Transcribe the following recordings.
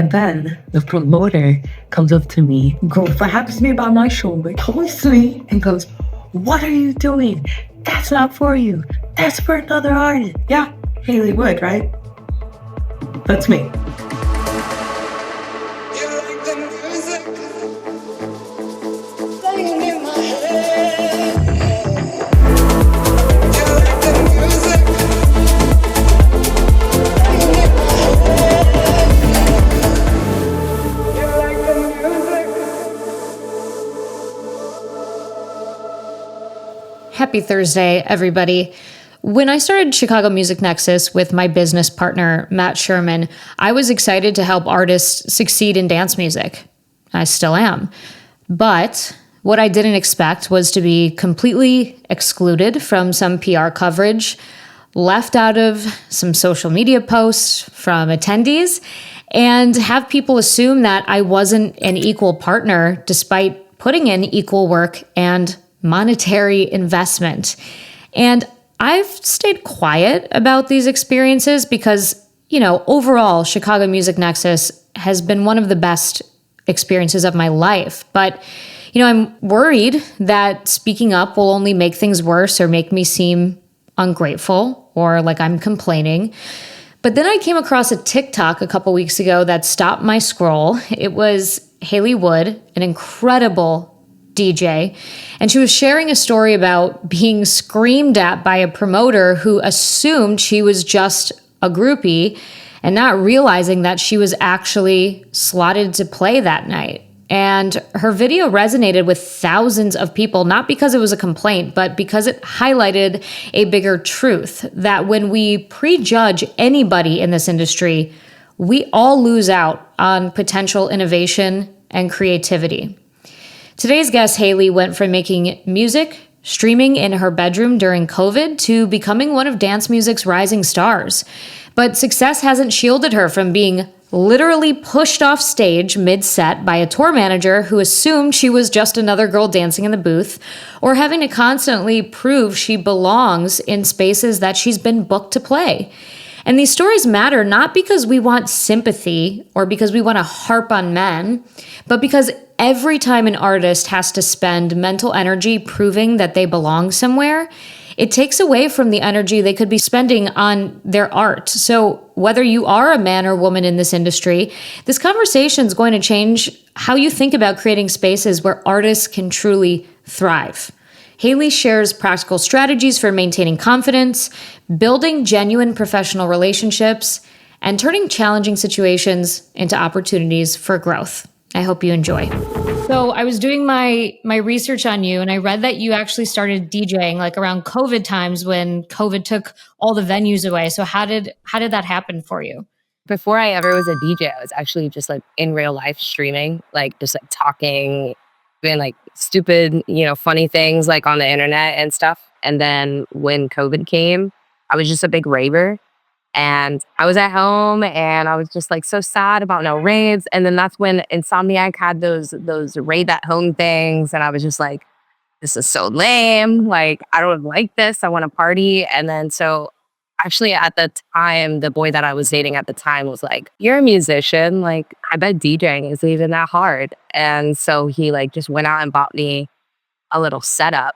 And then the promoter comes up to me, grabs me by my shoulder, pulls me, and goes, "What are you doing? That's not for you. That's for another artist." Yeah, Haylee Wood, right? That's me. Happy Thursday, everybody. When I started Chicago Music Nexus with my business partner, Matt Sherman, I was excited to help artists succeed in dance music. I still am. But what I didn't expect was to be completely excluded from some PR coverage, left out of some social media posts from attendees, and have people assume that I wasn't an equal partner despite putting in equal work and monetary investment. And I've stayed quiet about these experiences because, overall, Chicago Music Nexus has been one of the best experiences of my life. But, I'm worried that speaking up will only make things worse or make me seem ungrateful or like I'm complaining. But then I came across a TikTok a couple weeks ago that stopped my scroll. It was Haylee Wood, an incredible DJ, and she was sharing a story about being screamed at by a promoter who assumed she was just a groupie and not realizing that she was actually slotted to play that night. And her video resonated with thousands of people, not because it was a complaint, but because it highlighted a bigger truth that when we prejudge anybody in this industry, we all lose out on potential innovation and creativity. Today's guest, Haylee, went from making music, streaming in her bedroom during COVID, to becoming one of dance music's rising stars. But success hasn't shielded her from being literally pushed off stage mid-set by a tour manager who assumed she was just another girl dancing in the booth, or having to constantly prove she belongs in spaces that she's been booked to play. And these stories matter not because we want sympathy or because we want to harp on men, but because every time an artist has to spend mental energy proving that they belong somewhere, it takes away from the energy they could be spending on their art. So whether you are a man or woman in this industry, this conversation is going to change how you think about creating spaces where artists can truly thrive. Haylee shares practical strategies for maintaining confidence, building genuine professional relationships, and turning challenging situations into opportunities for growth. I hope you enjoy. So I was doing my research on you, and I read that you actually started DJing like around COVID times when COVID took all the venues away. So how did that happen for you? Before I ever was a DJ, I was actually just like in real life streaming, like just like talking, doing like stupid, funny things like on the internet and stuff. And then when COVID came, I was just a big raver. And I was at home and I was just like so sad about no raves. And then that's when Insomniac had those rave at home things. And I was just like, this is so lame. Like, I don't like this. I want to party. And then so actually at the time, the boy that I was dating at the time was like, you're a musician. Like, I bet DJing isn't even that hard. And so he like just went out and bought me a little setup.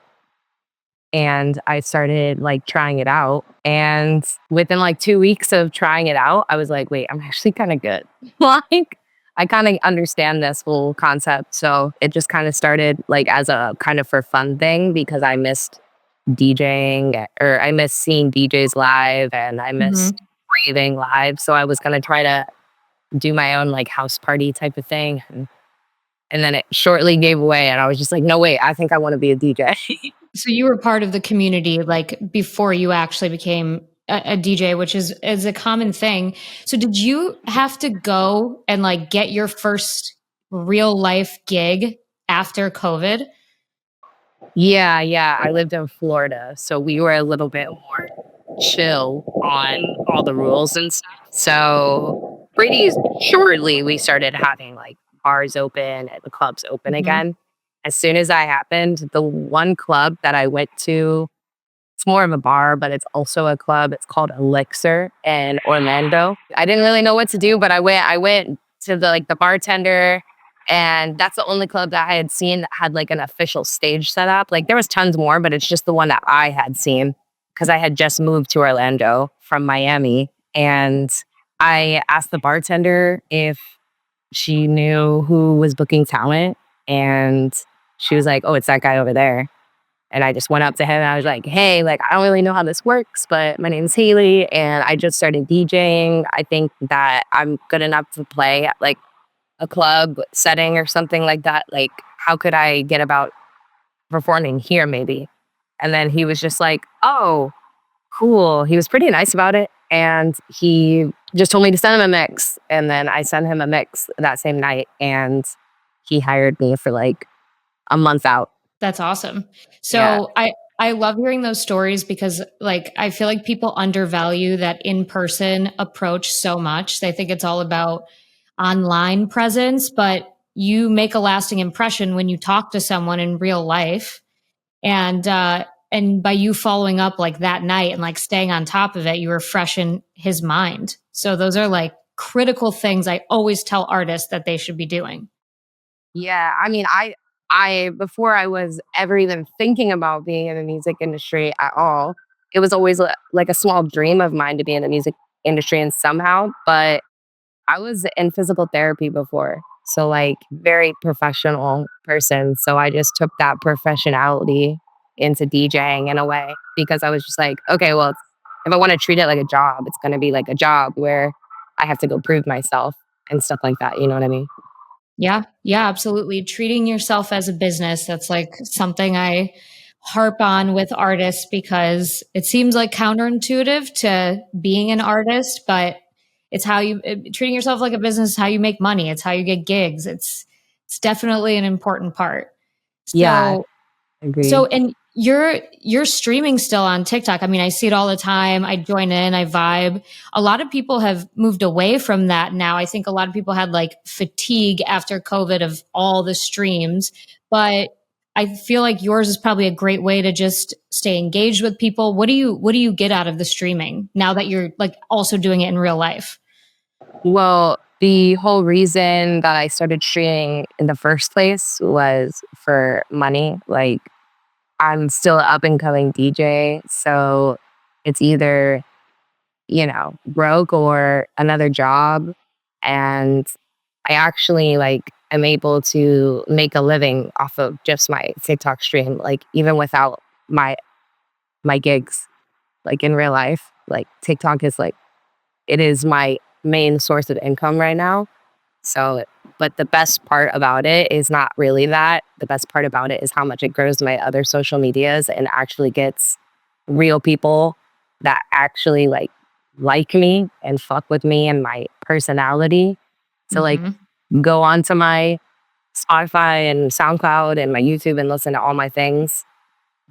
And I started like trying it out. And within like 2 weeks of trying it out, I was like, wait, I'm actually kind of good. Like, I kind of understand this whole concept. So it just kind of started like as a kind of for fun thing because I missed DJing, or I missed seeing DJs live, and I missed raving live. So I was going to try to do my own like house party type of thing. And then it shortly gave away. And I was just like, no, wait, I think I want to be a DJ. So you were part of the community like before you actually became a DJ, which is a common thing. So did you have to go and like get your first real life gig after COVID? Yeah. I lived in Florida, so we were a little bit more chill on all the rules and stuff. So pretty shortly, we started having like bars open and the clubs open again. As soon as that happened, the one club that I went to, it's more of a bar, but it's also a club. It's called Elixir in Orlando. I didn't really know what to do, but I went to the bartender, and that's the only club that I had seen that had like an official stage set up. Like there was tons more, but it's just the one that I had seen because I had just moved to Orlando from Miami. And I asked the bartender if she knew who was booking talent, and she was like, "Oh, it's that guy over there." And I just went up to him and I was like, "Hey, like, I don't really know how this works, but my name's Hayley and I just started DJing. I think that I'm good enough to play at like a club setting or something like that. Like, how could I get about performing here maybe?" And then he was just like, "Oh, cool." He was pretty nice about it. And he just told me to send him a mix. And then I sent him a mix that same night. And he hired me for like a month out. That's awesome. Yeah. So I love hearing those stories because like I feel like people undervalue that in-person approach so much. They think it's all about online presence, but you make a lasting impression when you talk to someone in real life. And by you following up like that night and like staying on top of it, you refreshen his mind. So those are like critical things I always tell artists that they should be doing. Yeah. I mean, I before I was ever even thinking about being in the music industry at all, it was always like a small dream of mine to be in the music industry and somehow, but I was in physical therapy before. So like very professional person. So I just took that professionality into DJing in a way because I was just like, okay, well, if I want to treat it like a job, it's going to be like a job where I have to go prove myself and stuff like that. You know what I mean? Yeah, yeah, absolutely. Treating yourself as a business, that's like something I harp on with artists because it seems like counterintuitive to being an artist, but it's how treating yourself like a business, is how you make money. It's how you get gigs. It's definitely an important part. Yeah, So agree. and you're streaming still on TikTok. I mean, I see it all the time. I join in, I vibe. A lot of people have moved away from that now. I think a lot of people had like fatigue after COVID of all the streams, but I feel like yours is probably a great way to just stay engaged with people. What do you get out of the streaming now that you're like also doing it in real life? Well, the whole reason that I started streaming in the first place was for money. Like I'm still up and coming DJ. So it's either, broke or another job. And I actually like am able to make a living off of just my TikTok stream, like even without my my gigs, like in real life. Like TikTok is like it is my main source of income right now. So, but the best part about it is not really that. The best part about it is how much it grows my other social medias and actually gets real people that actually like me and fuck with me and my personality. So like Mhm. go on to my Spotify and SoundCloud and my YouTube and listen to all my things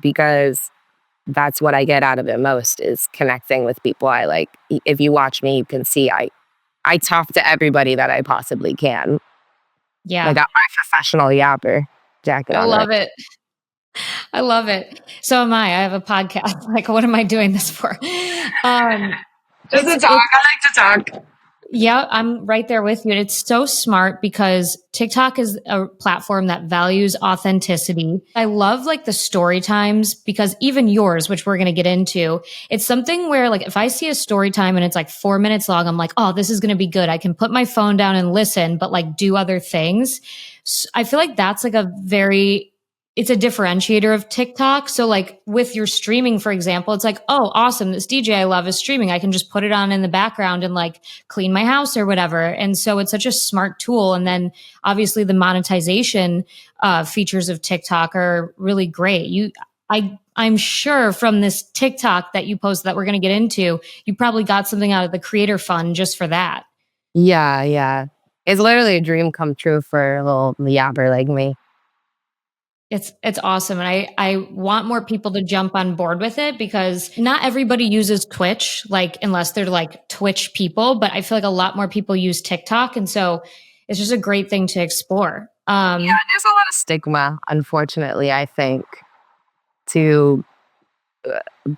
because that's what I get out of it most is connecting with people I like. If you watch me, you can see I talk to everybody that I possibly can. Like Yeah. I'm a professional yapper, jacket I on it. love it. I love it. So am I. I have a podcast. Like, what am I doing this for? Just It's to talk. it's I like to talk. Yeah, I'm right there with you. And it's so smart because TikTok is a platform that values authenticity. I love like the story times because even yours, which we're going to get into, it's something where like if I see a story time and it's like 4 minutes long, I'm like, oh, this is going to be good. I can put my phone down and listen, but like do other things. I feel like that's like it's a differentiator of TikTok. So like with your streaming, for example, it's like, oh, awesome. This DJ I love is streaming. I can just put it on in the background and like clean my house or whatever. And so it's such a smart tool. And then obviously the monetization features of TikTok are really great. I'm sure from this TikTok that you posted that we're going to get into, you probably got something out of the creator fund just for that. Yeah, yeah. It's literally a dream come true for a little yapper like me. It's awesome. And I want more people to jump on board with it because not everybody uses Twitch, like unless they're like Twitch people, but I feel like a lot more people use TikTok. And so it's just a great thing to explore. Yeah, there's a lot of stigma, unfortunately, I think, to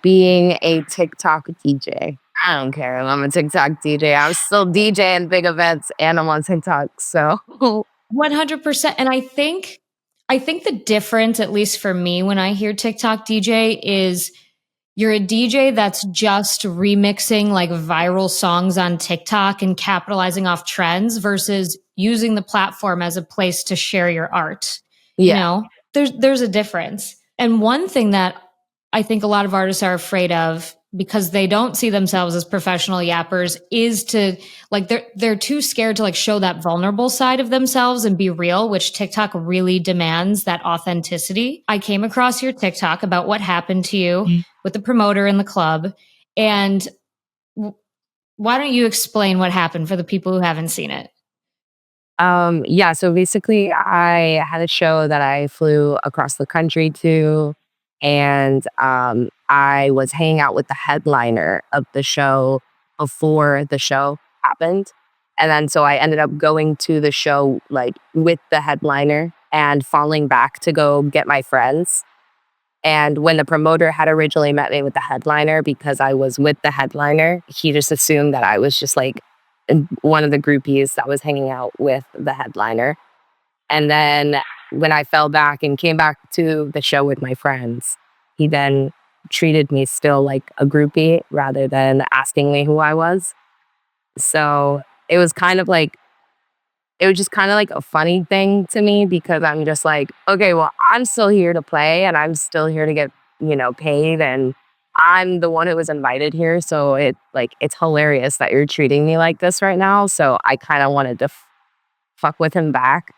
being a TikTok DJ. I don't care. I'm a TikTok DJ. I'm still DJing big events and I'm on TikTok. So 100%. And I think the difference, at least for me, when I hear TikTok DJ is you're a DJ that's just remixing like viral songs on TikTok and capitalizing off trends versus using the platform as a place to share your art. You yeah. know, there's a difference. And one thing that I think a lot of artists are afraid of because they don't see themselves as professional yappers is to like they're too scared to like show that vulnerable side of themselves and be real, which TikTok really demands that authenticity. I came across your TikTok about what happened to you with the promoter in the club, and why don't you explain what happened for the people who haven't seen it? Yeah, so basically I had a show that I flew across the country to, and I was hanging out with the headliner of the show before the show happened. And then so I ended up going to the show like with the headliner and falling back to go get my friends. And when the promoter had originally met me with the headliner, because I was with the headliner, he just assumed that I was just like one of the groupies that was hanging out with the headliner. And then when I fell back and came back to the show with my friends, he then treated me still like a groupie rather than asking me who I was. So it was kind of like, it was just kind of like a funny thing to me because I'm just like, okay, well, I'm still here to play and I'm still here to get, paid. And I'm the one who was invited here. So it's hilarious that you're treating me like this right now. So I kind of wanted to fuck with him back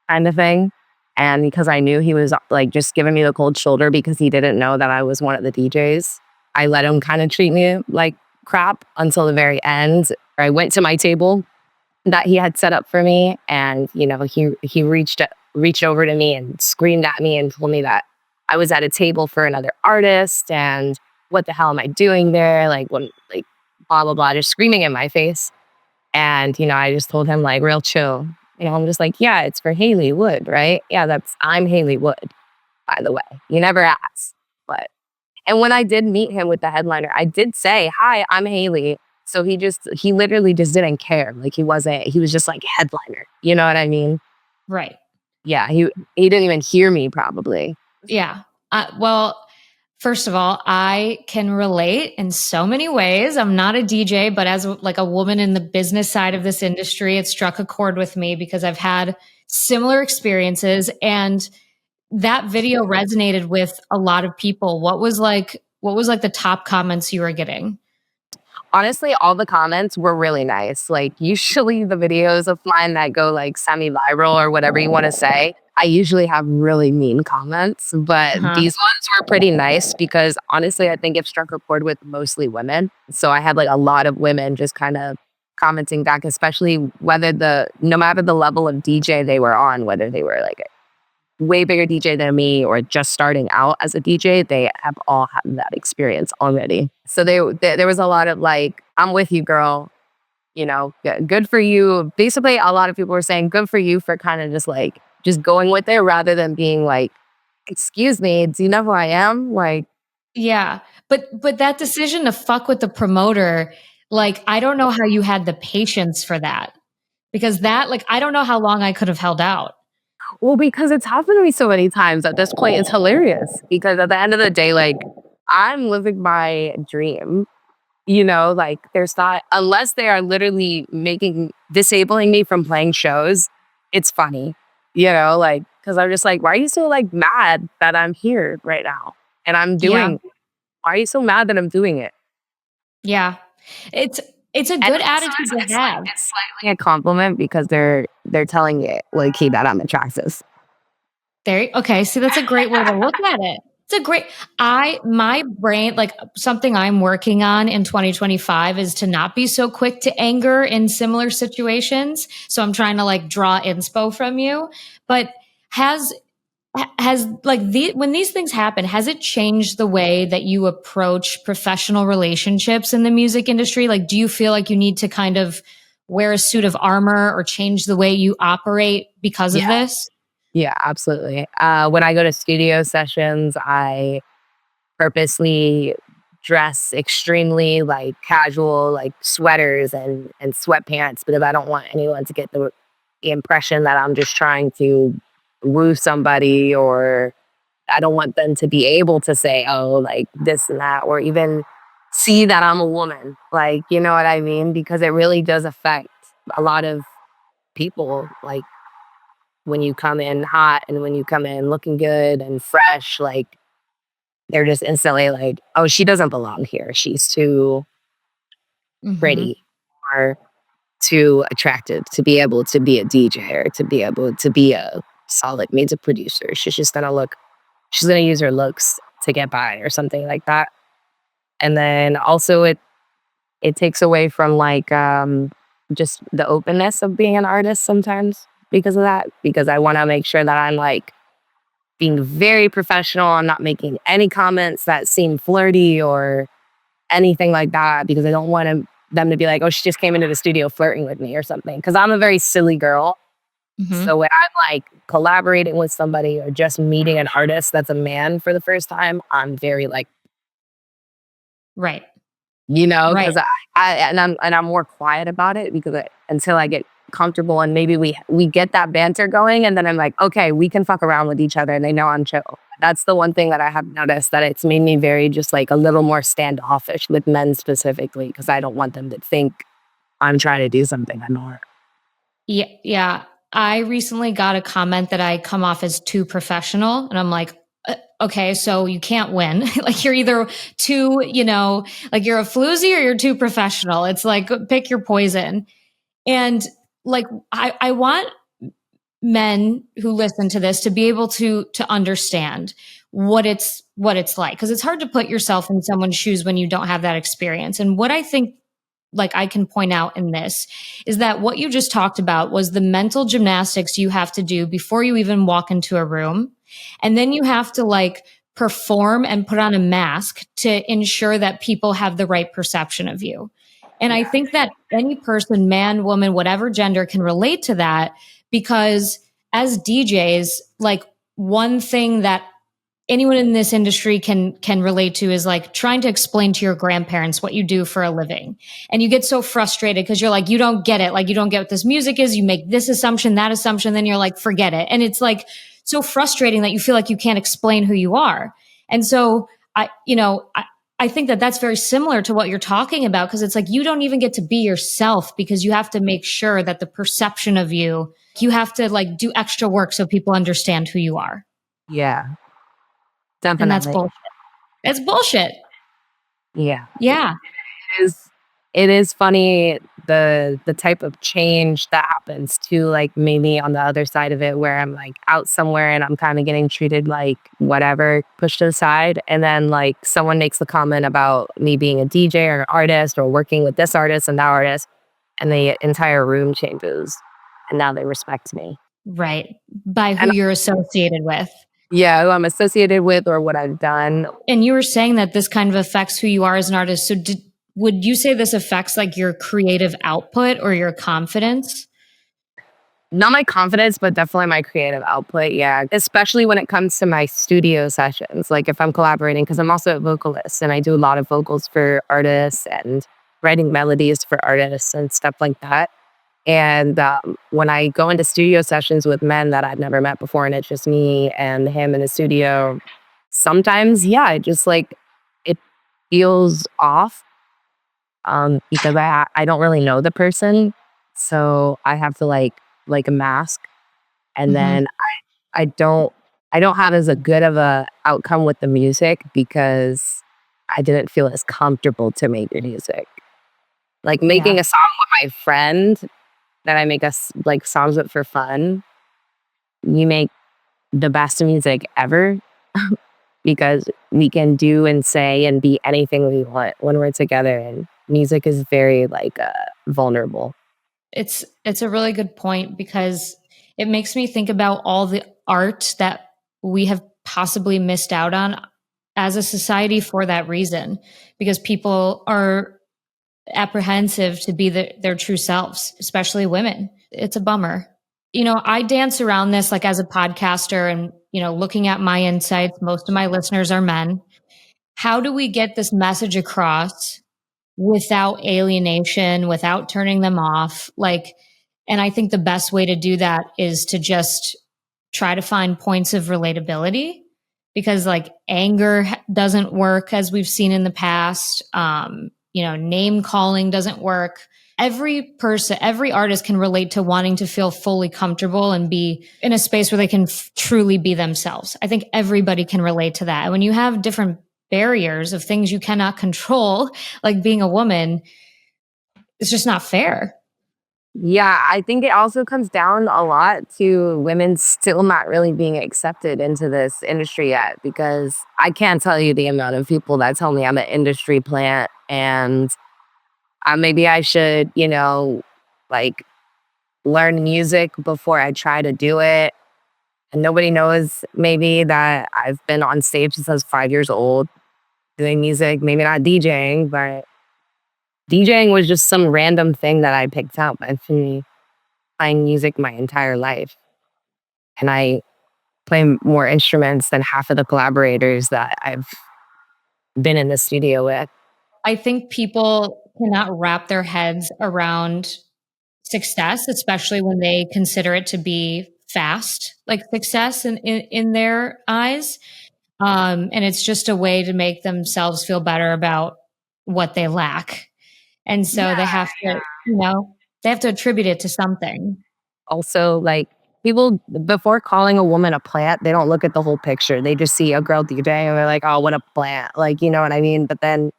kind of thing. And because I knew he was like just giving me the cold shoulder because he didn't know that I was one of the DJs, I let him kind of treat me like crap until the very end. I went to my table that he had set up for me, and he reached over to me and screamed at me and told me that I was at a table for another artist and what the hell am I doing there, like what, like blah blah blah, just screaming in my face. And I just told him like real chill. I'm just like, yeah, it's for Haylee Wood, right? Yeah, I'm Haylee Wood, by the way. You never asked. And when I did meet him with the headliner, I did say, hi, I'm Haylee. So he literally just didn't care. Like he was just like headliner. You know what I mean? Right. Yeah, he didn't even hear me probably. Yeah. Well, first of all, I can relate in so many ways. I'm not a DJ, but as like a woman in the business side of this industry, it struck a chord with me because I've had similar experiences, and that video resonated with a lot of people. What was like the top comments you were getting? Honestly, all the comments were really nice. Like usually the videos of mine that go like semi-viral or whatever you want to say, I usually have really mean comments, but Uh-huh. these ones were pretty nice because honestly, I think it struck a chord with mostly women. So I had like a lot of women just kind of commenting back, especially no matter the level of DJ they were on, whether they were like way bigger DJ than me or just starting out as a DJ, they have all had that experience already. So there was a lot of like, I'm with you, girl. Good for you. Basically, a lot of people were saying, good for you for kind of just going with it rather than being like, excuse me, do you know who I am? Like, Yeah. But that decision to fuck with the promoter, like I don't know how you had the patience for that. Because that, like, I don't know how long I could have held out. well, because it's happened to me so many times at this point, it's hilarious because at the end of the day, like, I'm living my dream. Like there's not, unless they are literally disabling me from playing shows, it's funny, like, because I'm just like, why are you so like mad that I'm here right now? And Yeah. why are you so mad that I'm doing it? Yeah. It's a And good also attitude to have. it's slightly a compliment because they're telling it like, hey, that I'm attractive. Okay, see, that's a great way to look at it. It's a great my brain, like something I'm working on in 2025 is to not be so quick to anger in similar situations. So I'm trying to like draw inspo from you. But has like when these things happen, has it changed the way that you approach professional relationships in the music industry? Like, do you feel like you need to kind of wear a suit of armor or change the way you operate because of Yeah. this? Yeah, absolutely. When I go to studio sessions, I purposely dress extremely like casual, like sweaters and sweatpants, because I don't want anyone to get the impression that I'm just trying to woo somebody, or I don't want them to be able to say, oh, like this and that, or even see that I'm a woman. Like, you know what I mean? Because it really does affect a lot of people. Like when you come in hot and when you come in looking good and fresh, like they're just instantly like, oh, she doesn't belong here. She's too Mhm. pretty or too attractive to be able to be a DJ or to be able to be a solid music producer. She's gonna use her looks to get by or something like that. And then also it takes away from like just the openness of being an artist sometimes because of that. Because I want to make sure that I'm like being very professional. I'm not making any comments that seem flirty or anything like that, because I don't want them to be like, oh, she just came into the studio flirting with me or something. Because I'm a very silly girl. Mhm. So when I'm like collaborating with somebody or just meeting an artist that's a man for the first time, I'm very like, Right. because Right. I'm more quiet about it because until I get comfortable and maybe we get that banter going, and then I'm like, okay, we can fuck around with each other and they know I'm chill. That's the one thing that I have noticed, that it's made me very just like a little more standoffish with men specifically, because I don't want them to think I'm trying to do something I'm not. Yeah, yeah. I recently got a comment that I come off as too professional, and I'm like, okay, so you can't win. Like you're either too, like you're a floozy or you're too professional. It's like pick your poison. And like I want men who listen to this to be able to understand what it's like, because it's hard to put yourself in someone's shoes when you don't have that experience. And what I think, like, I can point out in this is that what you just talked about was the mental gymnastics you have to do before you even walk into a room. And then you have to like perform and put on a mask to ensure that people have the right perception of you. And I think that any person, man, woman, whatever gender, can relate to that, because as DJs, like one thing that anyone in this industry can relate to is like trying to explain to your grandparents what you do for a living. And you get so frustrated because you're like, you don't get it. Like, you don't get what this music is. You make this assumption, that assumption, then you're like, forget it. And it's like so frustrating that you feel like you can't explain who you are. And so I think that that's very similar to what you're talking about, because it's like you don't even get to be yourself because you have to make sure that the perception of you have to like do extra work so people understand who you are. Yeah, And that's definitely. bullshit. It's bullshit. Yeah. Yeah. It is funny the type of change that happens too, like maybe on the other side of it, where I'm like out somewhere and I'm kind of getting treated like whatever, pushed aside, and then like someone makes the comment about me being a DJ or an artist or working with this artist and that artist, and the entire room changes, and now they respect me. Right. By who And you're associated with. yeah, who I'm associated with or what I've done. And you were saying that this kind of affects who you are as an artist. So would you say this affects like your creative output or your confidence? Not my confidence, but definitely my creative output. Yeah. Especially when it comes to my studio sessions. Like if I'm collaborating, because I'm also a vocalist and I do a lot of vocals for artists and writing melodies for artists and stuff like that. And when I go into studio sessions with men that I've never met before, and it's just me and him in the studio, sometimes, yeah, it just like, it feels off because I don't really know the person. So I have to like a mask, and Mm-hmm. then I don't I don't have as a good of a outcome with the music because I didn't feel as comfortable to make the music. Like Yeah. making a song with my friend that I make us like songs with for fun, you make the best music ever because we can do and say and be anything we want when we're together. And music is very like vulnerable. It's a really good point, because it makes me think about all the art that we have possibly missed out on as a society for that reason, because people are apprehensive to be their true selves, especially women. It's a bummer. I dance around this like as a podcaster and, looking at my insights. Most of my listeners are men. how do we get this message across without alienation, without turning them off? Like, and I think the best way to do that is to just try to find points of relatability, because like anger doesn't work as we've seen in the past. Name calling doesn't work. Every person, every artist can relate to wanting to feel fully comfortable and be in a space where they can truly be themselves. I think everybody can relate to that. And when you have different barriers of things you cannot control, like being a woman, it's just not fair. Yeah, I think it also comes down a lot to women still not really being accepted into this industry yet, because I can't tell you the amount of people that tell me I'm an industry plant and maybe I should, like learn music before I try to do it. And nobody knows maybe that I've been on stage since I was 5 years old doing music, maybe not DJing, but DJing was just some random thing that I picked up. I've been playing music my entire life. And I play more instruments than half of the collaborators that I've been in the studio with. I think people cannot wrap their heads around success, especially when they consider it to be fast, like success in their eyes. And it's just a way to make themselves feel better about what they lack. And so they have to, they have to attribute it to something. Also, like, people, before calling a woman a plant, they don't look at the whole picture. They just see a girl DJ and they're like, oh, what a plant. Like, you know what I mean? But then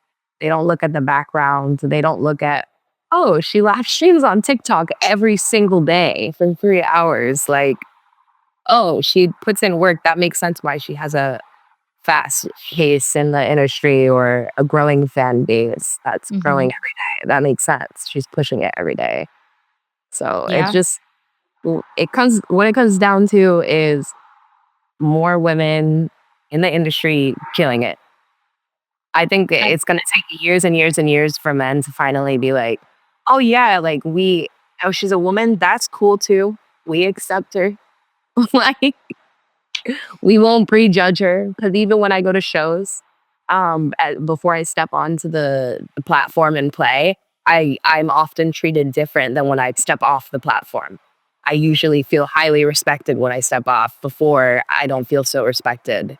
they don't look at the background. They don't look at, oh, she live streams on TikTok every single day for 3 hours. Like, oh, she puts in work. That makes sense why she has a fast pace in the industry or a growing fan base that's growing every day. That makes sense. She's pushing it every day. So it's just, what it comes down to is more women in the industry killing it. I think it's going to take years and years and years for men to finally be like, oh yeah, like she's a woman. That's cool too. We accept her. Like, we won't prejudge her, because even when I go to shows, before I step onto the platform and play, I'm often treated different than when I step off the platform. I usually feel highly respected when I step off. Before, I don't feel so respected,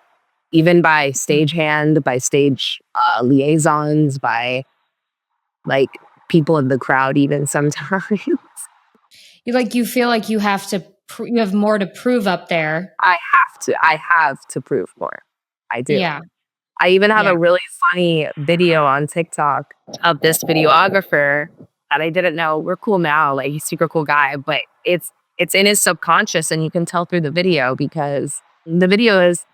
even by stagehand, by stage liaisons, by like people in the crowd, even sometimes. You feel like you have to, you have more to prove up there. I have to prove more. I do. Yeah. I even have a really funny video on TikTok of this videographer that I didn't know. We're cool now. Like, he's a super cool guy, but it's in his subconscious, and you can tell through the video, because the video is,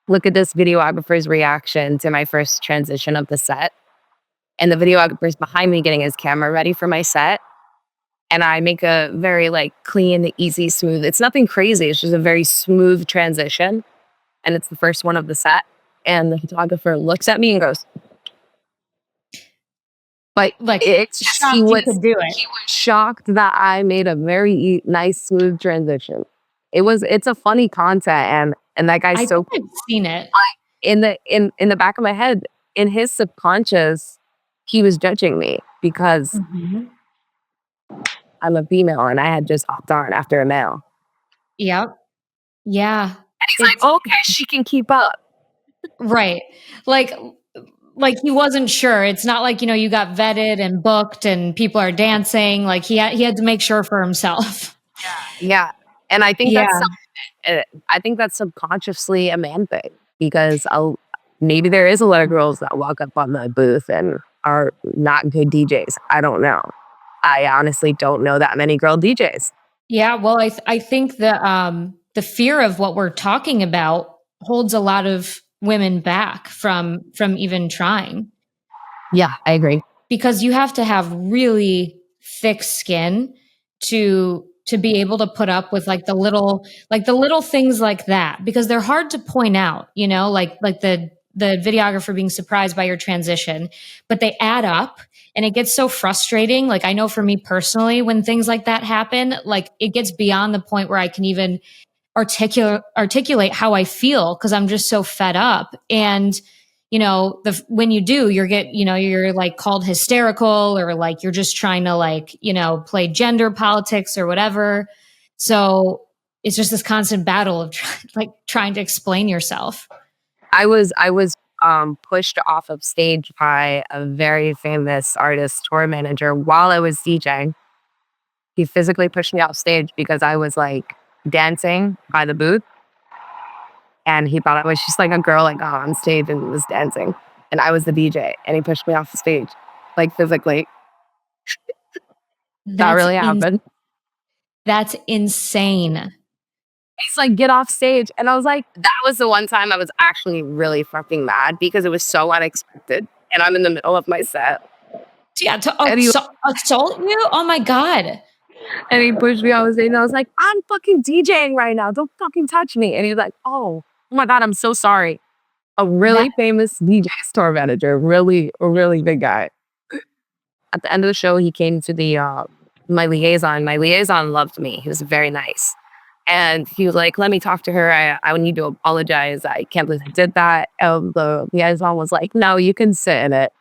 look at this videographer's reaction to my first transition of the set. And the videographer's behind me getting his camera ready for my set. And I make a very like clean, easy, smooth. It's nothing crazy. It's just a very smooth transition. And it's the first one of the set. And the photographer looks at me and goes, like it's just, he was shocked that I made a very nice, smooth transition. It's a funny content, and that guy's so cool. I've seen it. In the back of my head, in his subconscious, he was judging me because I'm a female and I had just hopped on after a male. Yep. Yeah. And he's like, okay, she can keep up. Right. Like he wasn't sure. It's not like, you got vetted and booked and people are dancing. Like he had to make sure for himself. Yeah. And I think that's subconsciously a man thing, because maybe there is a lot of girls that walk up on the booth and are not good DJs. I don't know. I honestly don't know that many girl DJs. Yeah. Well, I think the fear of what we're talking about holds a lot of women back from even trying. Yeah, I agree. Because you have to have really thick skin to be able to put up with the little things like that, because they're hard to point out, like the videographer being surprised by your transition, but they add up and it gets so frustrating. Like, I know for me personally, when things like that happen, like it gets beyond the point where I can even articulate how I feel, because I'm just so fed up. And when you do, you're like called hysterical, or like you're just trying to like, play gender politics or whatever. So it's just this constant battle of trying to explain yourself. I was pushed off of stage by a very famous artist tour manager while I was DJing. He physically pushed me off stage because I was like dancing by the booth. And he thought I was just like a girl like on stage and was dancing. And I was the DJ. And he pushed me off the stage, like physically. That really happened. That's insane. He's like, get off stage. And I was like, that was the one time I was actually really fucking mad because it was so unexpected. And I'm in the middle of my set. Yeah, to assault you? Oh my God. And he pushed me off stage and I was like, I'm fucking DJing right now. Don't fucking touch me. And he's like, oh my God, I'm so sorry. A really famous DJ store manager, really, a really big guy. At the end of the show, he came to the my liaison. My liaison loved me. He was very nice. And he was like, let me talk to her. I need to apologize. I can't believe I did that. And the liaison was like, no, you can sit in it.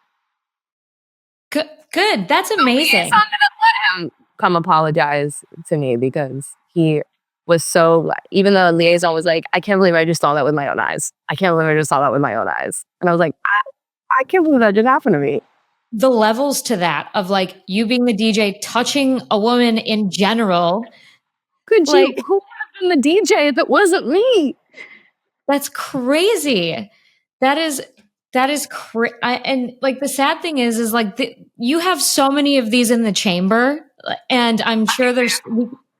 Good. That's amazing. The liaison didn't let him come apologize to me because he was so, even though the liaison was like, I can't believe I just saw that with my own eyes. I can't believe I just saw that with my own eyes. And I was like, I can't believe that just happened to me. The levels to that of like you being the DJ touching a woman in general. Could you, who would have been the DJ if it wasn't me? That's crazy. That is and like the sad thing is like you have so many of these in the chamber, and I'm sure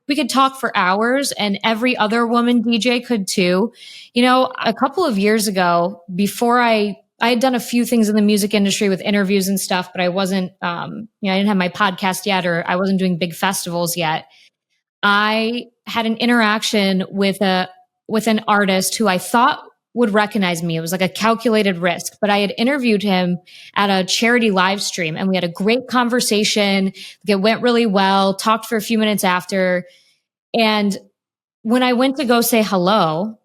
we could talk for hours, and every other woman DJ could too. A couple of years ago, before I had done a few things in the music industry with interviews and stuff, but I wasn't, I didn't have my podcast yet, or I wasn't doing big festivals yet. I had an interaction with an artist who I thought would recognize me. It was like a calculated risk, but I had interviewed him at a charity live stream and we had a great conversation. It went really well, talked for a few minutes after. And when I went to go say hello,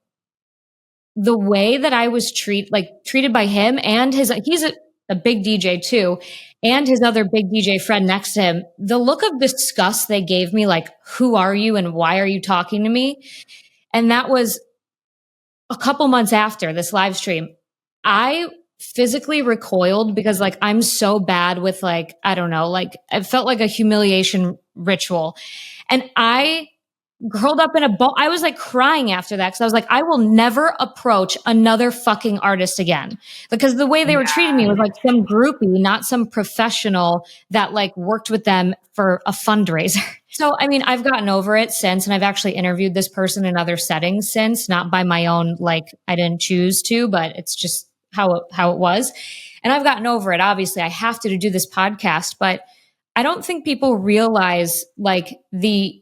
the way that I was treated by him and he's a big DJ too, and his other big DJ friend next to him, the look of disgust they gave me, like, who are you and why are you talking to me? And that was a couple months after this live stream. I physically recoiled because like I'm so bad with like, I don't know, like it felt like a humiliation ritual. And I curled up in a ball. I was like crying after that because I was like, I will never approach another fucking artist again, because the way they were treating me was like some groupie, not some professional that like worked with them for a fundraiser. So, I mean, I've gotten over it since, and I've actually interviewed this person in other settings since, not by my own, like I didn't choose to, but it's just how it was. And I've gotten over it. Obviously, I have to do this podcast, but I don't think people realize like the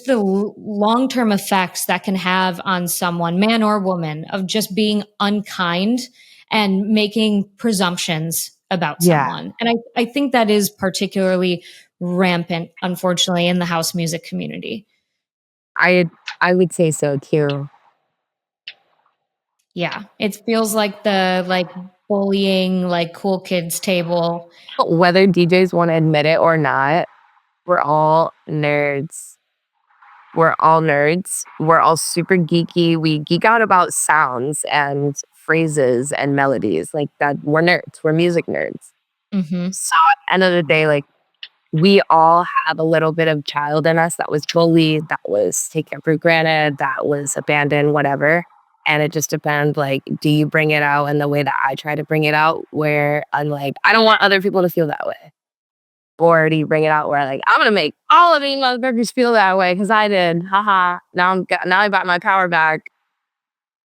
long-term effects that can have on someone, man or woman, of just being unkind and making presumptions about someone. And I think that is particularly rampant, unfortunately, in the house music community. I would say so too. Yeah, it feels like the like bullying, like cool kids table. Whether DJs want to admit it or not, we're all nerds. We're all nerds. We're all super geeky. We geek out about sounds and phrases and melodies like that. We're nerds. We're music nerds. Mm-hmm. So at the end of the day, like we all have a little bit of child in us that was bullied, that was taken for granted, that was abandoned, whatever. And it just depends, like, do you bring it out in the way that I try to bring it out, where I'm like, I don't want other people to feel that way. Or do you bring it out where like, I'm going to make all of you motherfuckers feel that way because I did. Haha. Now I got my power back.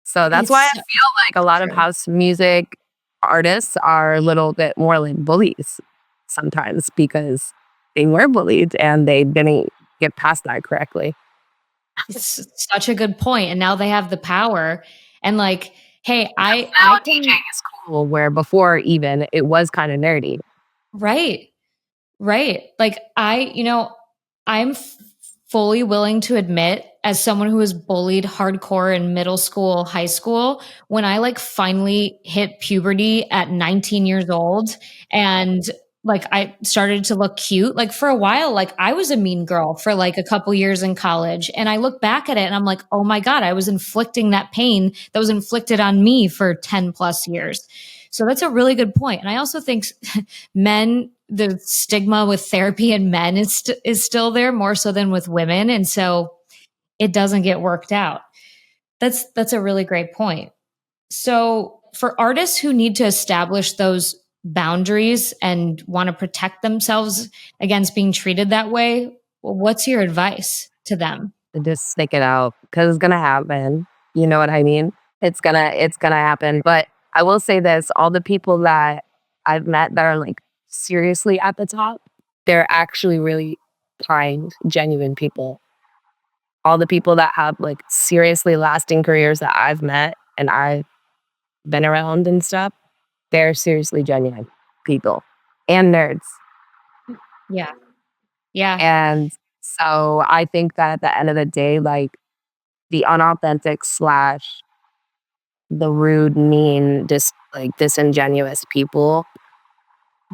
So that's why I feel like a lot of house music artists are a little bit more like bullies sometimes, because they were bullied and they didn't get past that correctly. It's such a good point. And now they have the power. And like, hey, I DJing is cool, where before even it was kind of nerdy. Right. Like I'm fully willing to admit as someone who was bullied hardcore in middle school, high school, when I like finally hit puberty at 19 years old and like I started to look cute, like for a while, like I was a mean girl for like a couple years in college. And I look back at it and I'm like, oh my God, I was inflicting that pain that was inflicted on me for 10 plus years. So that's a really good point. And I also think men, the stigma with therapy in men is still there more so than with women. And so it doesn't get worked out. That's a really great point. So for artists who need to establish those boundaries and want to protect themselves against being treated that way, what's your advice to them? Just stick it out because it's gonna happen. You know what I mean? It's gonna happen. But I will say this: all the people that I've met that are like seriously at the top, they're actually really kind, genuine people. All the people that have like seriously lasting careers that I've met and I've been around and stuff, they're seriously genuine people and nerds. Yeah. Yeah. And so I think that at the end of the day, like the unauthentic slash the rude, mean, just like disingenuous people,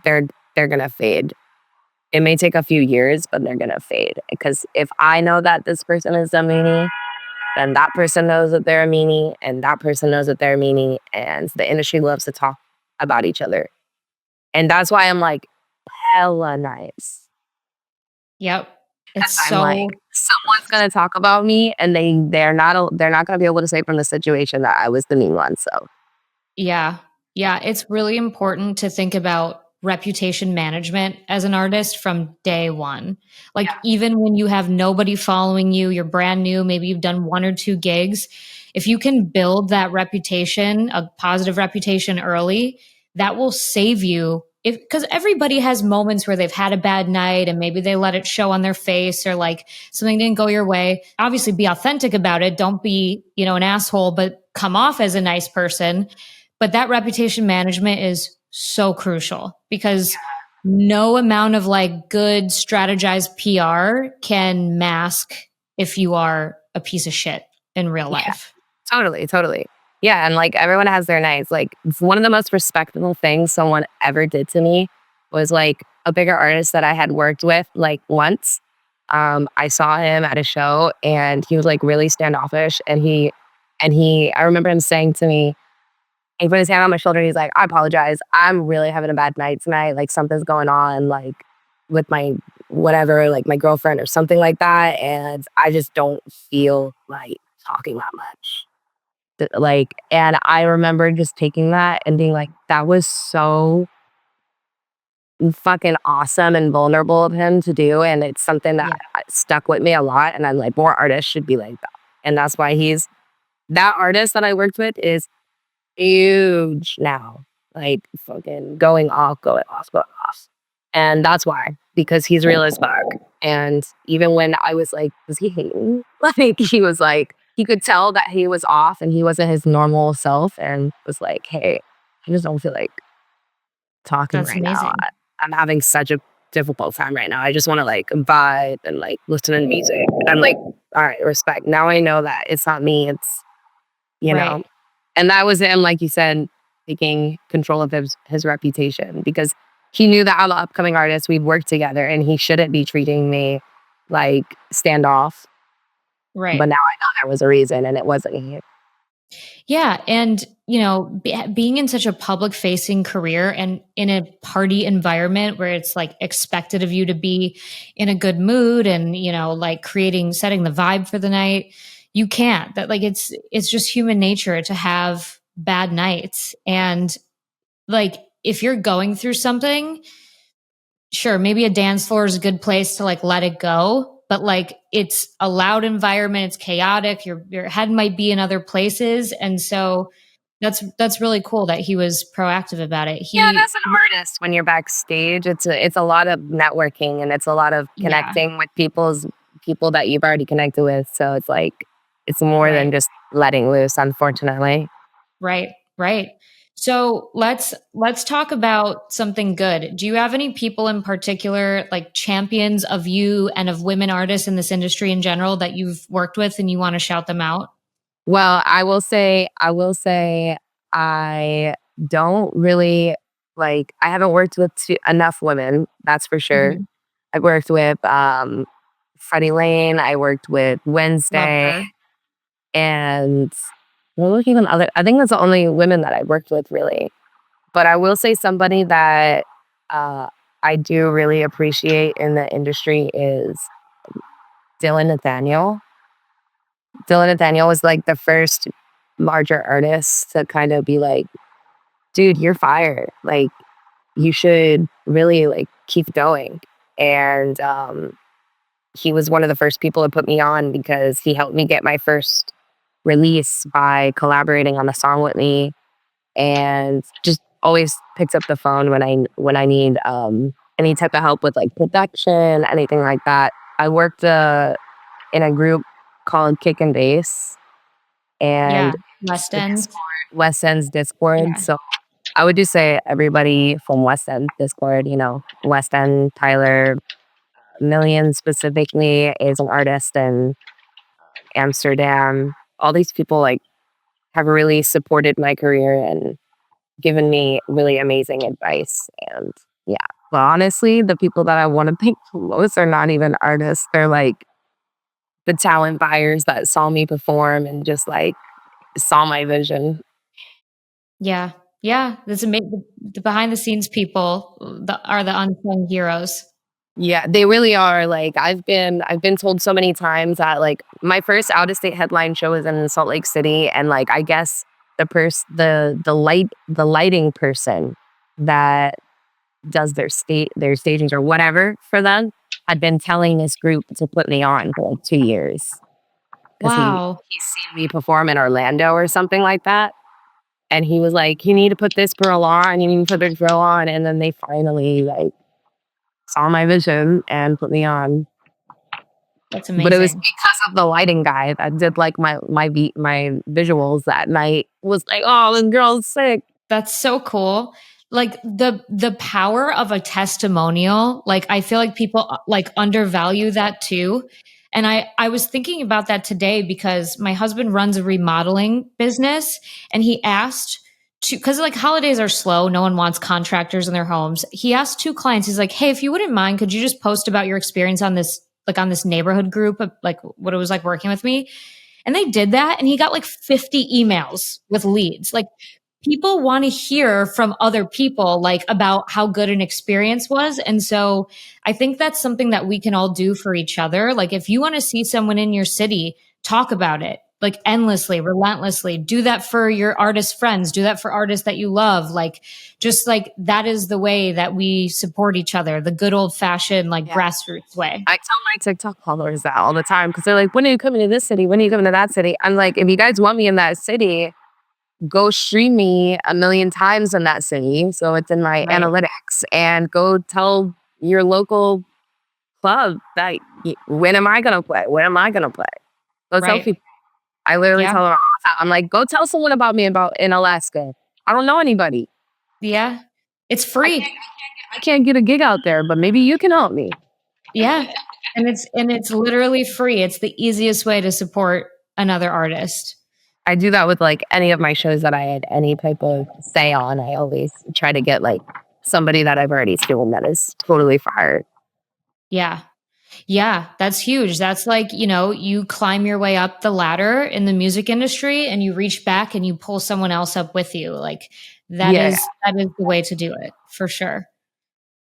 they're they're gonna fade. It may take a few years, but they're gonna fade. Because if I know that this person is a meanie, then that person knows that they're a meanie, and that person knows that they're a meanie, and the industry loves to talk about each other. And that's why I'm like hella nice. Yep. It's I'm like, someone's gonna talk about me, and they're not gonna be able to say from the situation that I was the mean one. So Yeah. Yeah. It's really important to think about reputation management as an artist from day one. Like, even when you have nobody following you, you're brand new, maybe you've done one or two gigs. If you can build that reputation, a positive reputation early, that will save you. Because everybody has moments where they've had a bad night and maybe they let it show on their face or like something didn't go your way. Obviously, be authentic about it. Don't be, an asshole, but come off as a nice person. But that reputation management is so crucial because no amount of like good strategized PR can mask if you are a piece of shit in real life. totally, totally. Yeah, and like everyone has their nights. Like one of the most respectable things someone ever did to me was like a bigger artist that I had worked with like once. I saw him at a show and he was like really standoffish and I remember him saying to me, he put his hand on my shoulder. He's like, I apologize. I'm really having a bad night tonight. Like something's going on, like with my whatever, like my girlfriend or something like that. And I just don't feel like talking that much. Like, and I remember just taking that and being like, that was so fucking awesome and vulnerable of him to do. And it's something that stuck with me a lot. And I'm like, more artists should be like that. And that's why that artist that I worked with is huge now, like fucking going off. And that's why, because he's real as fuck. And even when I was like, was he hating? Like he was like, he could tell that he was off and he wasn't his normal self and was like, hey, I just don't feel like talking That's right amazing. now. I'm having such a difficult time right now. I just want to like vibe and like listen to music. And I'm like, all right, respect. Now I know that it's not me. It's, you know. And that was him, like you said, taking control of his reputation because he knew that I'm an upcoming artist. We'd worked together and he shouldn't be treating me like standoff. Right. But now I know there was a reason and it wasn't he. Yeah. And, being in such a public facing career and in a party environment where it's like expected of you to be in a good mood and, like setting the vibe for the night, you can't. That like it's just human nature to have bad nights. And like if you're going through something, sure, maybe a dance floor is a good place to like let it go, but like it's a loud environment, it's chaotic, your head might be in other places. And so that's really cool that he was proactive about it. As an artist, when you're backstage, it's a lot of networking and it's a lot of connecting with people that you've already connected with. So it's like it's more than just letting loose, unfortunately. Right. So let's talk about something good. Do you have any people in particular, like champions of you and of women artists in this industry in general, that you've worked with and you want to shout them out? Well, I will say, I don't really like, I haven't worked with enough women, that's for sure. Mhm. I've worked with Freddie Lane, I worked with Love Wednesday, her. and we're looking on other, I think that's the only women that I've worked with really. But I will say somebody that uh, I do really appreciate in the industry is Dylan Nathaniel. Dylan Nathaniel was like the first larger artist to kind of be like, dude, you're fire. Like, you should really like keep going. And he was one of the first people to put me on because he helped me get my first release by collaborating on a song with me, and just always picks up the phone when I need any type of help with like production, anything like that. I worked in a group called Kick and Bass, Yeah. and West the End. Discord, West End's Discord. Yeah. So I would just say everybody from West End Discord, West End, Tyler, Million specifically is an artist in Amsterdam. All these people like have really supported my career and given me really amazing advice. And yeah, well, honestly, the people that I want to thank most are not even artists. They're like the talent buyers that saw me perform and just like saw my vision. Yeah. Yeah. That's amazing. The behind the scenes people are the unsung heroes. Yeah, they really are. Like, I've been told so many times that like my first out of state headline show was in Salt Lake City, and like I guess the lighting person that does their stagings or whatever for them had been telling this group to put me on for like 2 years because Wow. he's seen me perform in Orlando or something like that. And he was like, you need to put this girl on, you need to put this girl on. And then they finally like saw my vision and put me on. That's But it was amazing. because of the lighting guy that did like my visuals that night. Was like, oh, this girl's sick. That's so cool. Like the power of a testimonial, like I feel like people like undervalue that too. And I was thinking about that today because my husband runs a remodeling business and he asked to, cuz like holidays are slow, no one wants contractors in their homes. He asked two clients, he's like, "Hey, if you wouldn't mind, could you just post about your experience on this like on this neighborhood group of like what it was like working with me?" And they did that and he got like 50 emails with leads. Like people want to hear from other people like about how good an experience was. And so I think that's something that we can all do for each other. Like if you want to see someone in your city, talk about it like endlessly, relentlessly. Do that for your artist friends, do that for artists that you love. Like just like that is the way that we support each other, the good old fashioned like Yeah. grassroots way. I tell my TikTok followers that all the time because they're like, when are you coming to this city? When are you coming to that city? I'm like, if you guys want me in that city, go stream me a million times in that city. So it's in my Right. analytics, and go tell your local club that when am I going to play? When am I going to play? Go tell Right. people. I literally Yeah. tell them all the time. I'm like, go tell someone about me in Alaska. I don't know anybody. Yeah. It's I free. can't, I can't get a gig out there, but maybe you can help me. Yeah. And it's literally free. It's the easiest way to support another artist. I do that with like any of my shows that I had any type of say on. I always try to get like somebody that I've already seen that is totally fired. Yeah. Yeah, that's huge. That's like, you know, you climb your way up the ladder in the music industry and you reach back and you pull someone else up with you. Like Yeah. that is the way to do it for sure.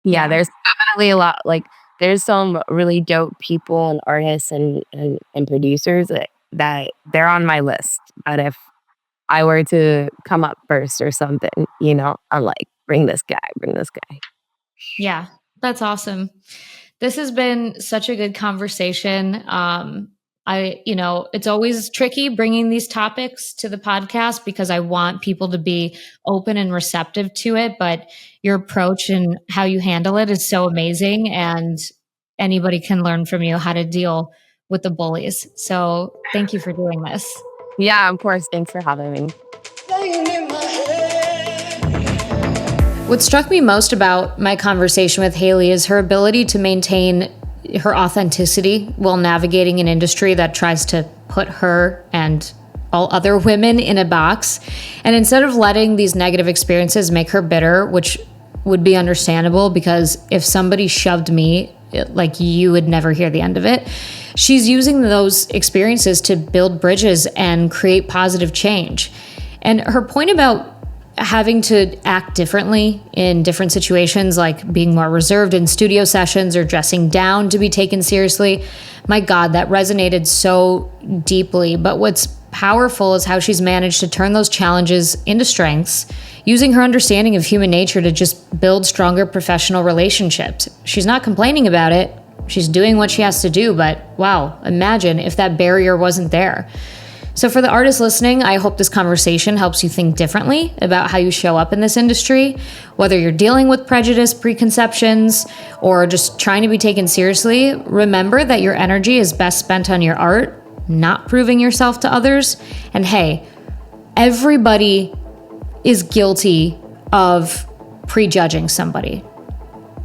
Yeah, Yeah. there's definitely a lot. Like, there's some really dope people and artists and producers that they're on my list. But if I were to come up first or something, I'm like, bring this guy, bring this guy. Yeah. That's awesome. This has been such a good conversation. It's always tricky bringing these topics to the podcast because I want people to be open and receptive to it. But your approach and how you handle it is so amazing. And anybody can learn from you how to deal with the bullies. So thank you for doing this. Yeah, of course. Thanks for having me. Laying in my head. What struck me most about my conversation with Hayley is her ability to maintain her authenticity while navigating an industry that tries to put her and all other women in a box. And instead of letting these negative experiences make her bitter, which would be understandable because if somebody shoved me, like you would never hear the end of it, she's using those experiences to build bridges and create positive change. And her point about having to act differently in different situations, like being more reserved in studio sessions or dressing down to be taken seriously, my God, that resonated so deeply. But what's powerful is how she's managed to turn those challenges into strengths, using her understanding of human nature to just build stronger professional relationships. She's not complaining about it. She's doing what she has to do, but wow, imagine if that barrier wasn't there. So for the artists listening, I hope this conversation helps you think differently about how you show up in this industry, whether you're dealing with prejudice, preconceptions, or just trying to be taken seriously. Remember that your energy is best spent on your art, not proving yourself to others. And hey, everybody is guilty of prejudging somebody.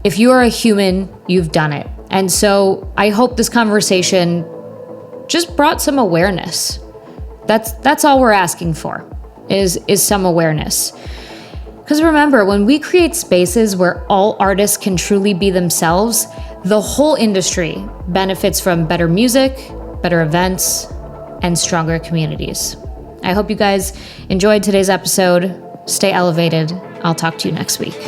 If you are a human, you've done it. And so I hope this conversation just brought some awareness. That's all we're asking for, is some awareness. Because remember, when we create spaces where all artists can truly be themselves, the whole industry benefits from better music, better events, and stronger communities. I hope you guys enjoyed today's episode. Stay elevated. I'll talk to you next week.